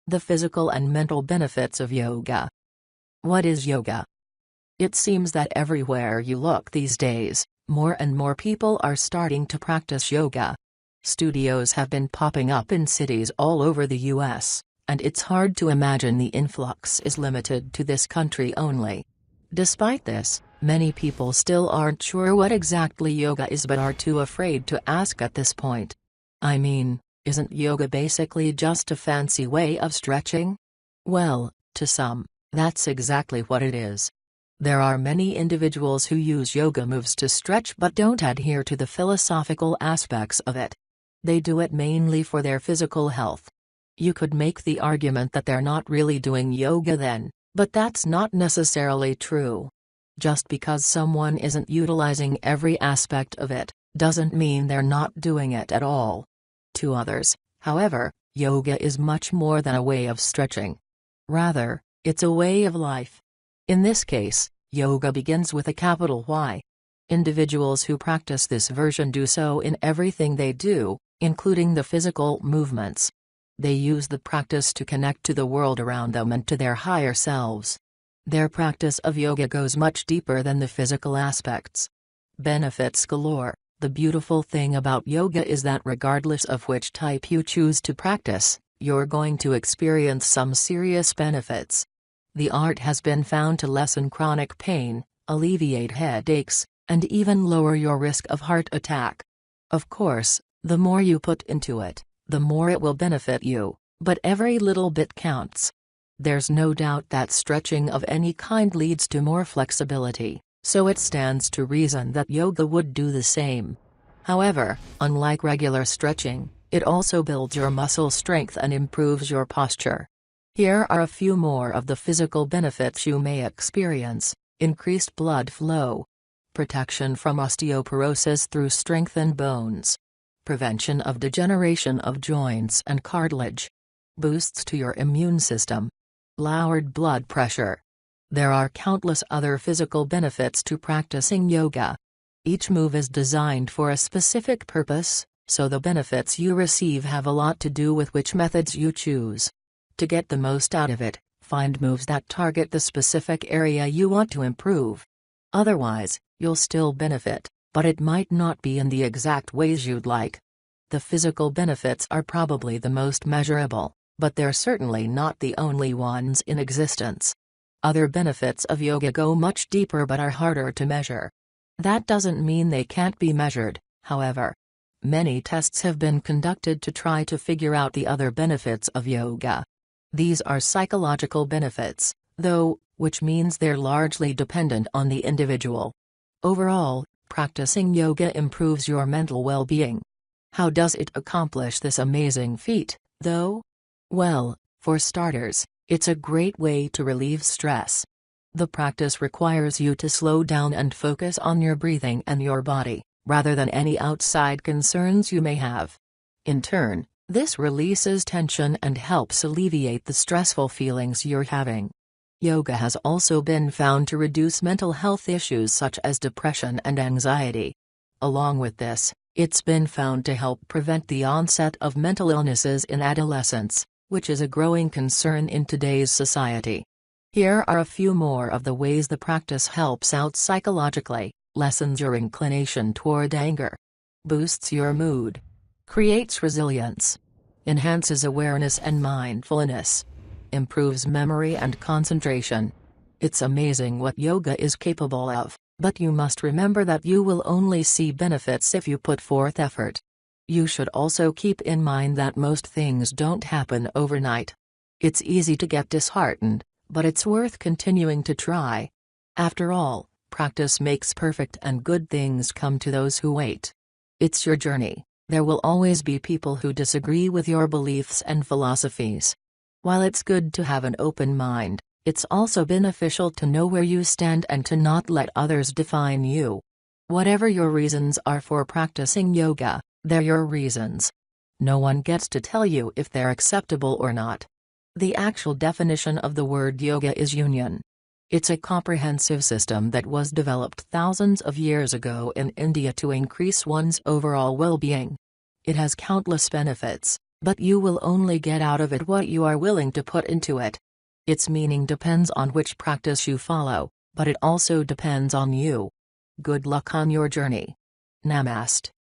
The physical and mental benefits of yoga. What is yoga? It seems that everywhere you look these days, more and more people are starting to practice yoga. Studios have been popping up in cities all over the US, and it's hard to imagine the influx is limited to this country only. Despite this, many people still aren't sure what exactly yoga is but are too afraid to ask at this point. I mean, isn't yoga basically just a fancy way of stretching? Well, to some, that's exactly what it is. There are many individuals who use yoga moves to stretch but don't adhere to the philosophical aspects of it. They do it mainly for their physical health. You could make the argument that they're not really doing yoga then, but that's not necessarily true. Just because someone isn't utilizing every aspect of it, doesn't mean they're not doing it at all. To others, however, yoga is much more than a way of stretching. Rather, it's a way of life. In this case, yoga begins with a capital Y. Individuals who practice this version do so in everything they do, including the physical movements. They use the practice to connect to the world around them and to their higher selves. Their practice of yoga goes much deeper than the physical aspects. Benefits galore. The beautiful thing about yoga is that regardless of which type you choose to practice, you're going to experience some serious benefits. The art has been found to lessen chronic pain, alleviate headaches, and even lower your risk of heart attack. Of course, the more you put into it, the more it will benefit you, but every little bit counts. There's no doubt that stretching of any kind leads to more flexibility, so it stands to reason that yoga would do the same. However, unlike regular stretching, it also builds your muscle strength and improves your posture. Here are a few more of the physical benefits you may experience: increased blood flow, protection from osteoporosis through strengthened bones, prevention of degeneration of joints and cartilage, boosts to your immune system, lowered blood pressure. There are countless other physical benefits to practicing yoga. Each move is designed for a specific purpose, so the benefits you receive have a lot to do with which methods you choose. To get the most out of it, find moves that target the specific area you want to improve. Otherwise, you'll still benefit, but it might not be in the exact ways you'd like. The physical benefits are probably the most measurable, but they're certainly not the only ones in existence. Other benefits of yoga go much deeper but are harder to measure. That doesn't mean they can't be measured, however. Many tests have been conducted to try to figure out the other benefits of yoga. These are psychological benefits, though, which means they're largely dependent on the individual. Overall, practicing yoga improves your mental well-being. How does it accomplish this amazing feat, though? Well, for starters, it's a great way to relieve stress. The practice requires you to slow down and focus on your breathing and your body, rather than any outside concerns you may have. In turn, this releases tension and helps alleviate the stressful feelings you're having. Yoga has also been found to reduce mental health issues such as depression and anxiety. Along with this, it's been found to help prevent the onset of mental illnesses in adolescence, which is a growing concern in today's society. Here are a few more of the ways the practice helps out psychologically: lessens your inclination toward anger, boosts your mood, creates resilience, enhances awareness and mindfulness, improves memory and concentration. It's amazing what yoga is capable of, but you must remember that you will only see benefits if you put forth effort. You should also keep in mind that most things don't happen overnight. It's easy to get disheartened, but it's worth continuing to try. After all, practice makes perfect, and good things come to those who wait. It's your journey. There will always be people who disagree with your beliefs and philosophies. While it's good to have an open mind, it's also beneficial to know where you stand and to not let others define you. Whatever your reasons are for practicing yoga, they're your reasons. No one gets to tell you if they're acceptable or not. The actual definition of the word yoga is union. It's a comprehensive system that was developed thousands of years ago in India to increase one's overall well-being. It has countless benefits, But you will only get out of it what you are willing to put into it. Its meaning depends on which practice you follow, but it also depends on you. Good luck on your journey. Namaste.